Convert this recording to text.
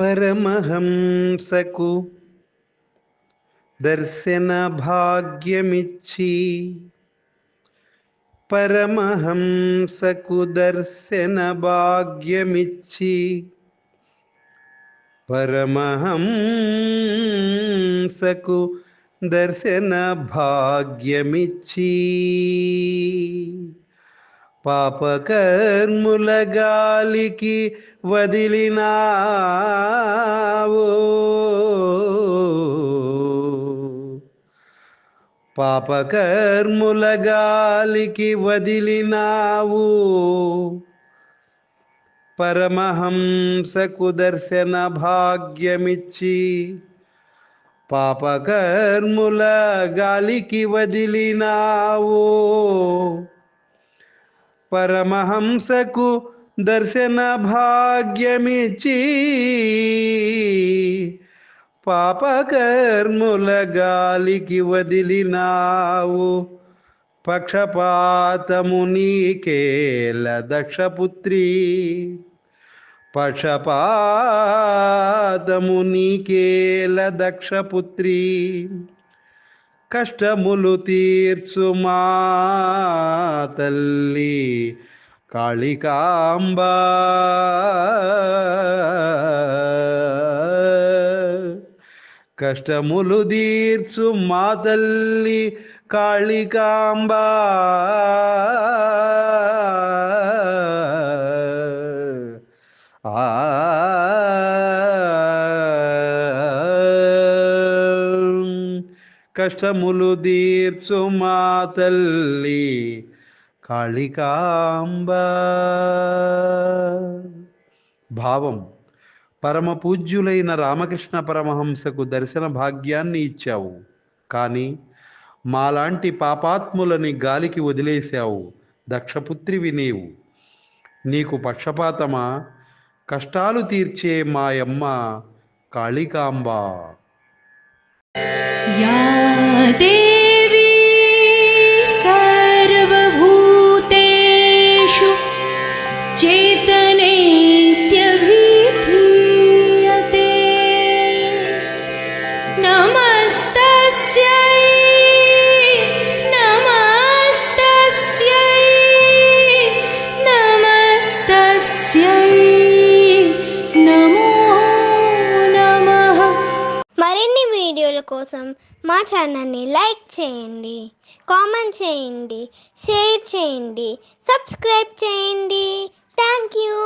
పరమహంసకు దర్శన భాగ్యమిచ్చి పరమహంసకు దర్శన భాగ్యమిచ్చి పరమహంసకు దర్శన భాగ్యమిచ్చి పాపకర్ముల గాలికి వదిలినావు పాపకర్ముల గాలికి వదిలినావు పరమహంసకు దర్శన భాగ్యమిచ్చి పాపకర్ముల గాలికి వదిలినావు పరమహంసకు దర్శన భాగ్యమిచ్చి పాపకర్ముల గాలికి వదిలినావు పక్షపాతము నీకేల దక్షపుత్రి పక్షపాతము నీకేల దక్షపుత్రి కష్టములు తీర్చు మా తల్లి కాళికాంబ కష్టములు తీర్చు మా తల్లి కాళికాంబ కష్టములు తీర్చు మా తల్లి కాళికాంబ. భావం: పరమ పూజ్యులైన రామకృష్ణ పరమహంసకు దర్శన భాగ్యాన్ని ఇచ్చావు, కానీ మాలాంటి పాపాత్ములని గాలికి వదిలేశావు. దక్షపుత్రివి నీవు. నీకు పక్షపాతమా? కష్టాలు తీర్చే మాయమ్మ కాళికాంబ. या देवी सर्वभूतेषु चेतनेत्यभिधीयते नमस्तस्यै नमस्तस्यै नमस्तस्यै नमो नमः. మరిన్ని వీడియోల కోసం మా ఛానల్ని లైక్ చేయండి, కామెంట్ చేయండి, షేర్ చేయండి, సబ్స్క్రైబ్ చేయండి. Thank you.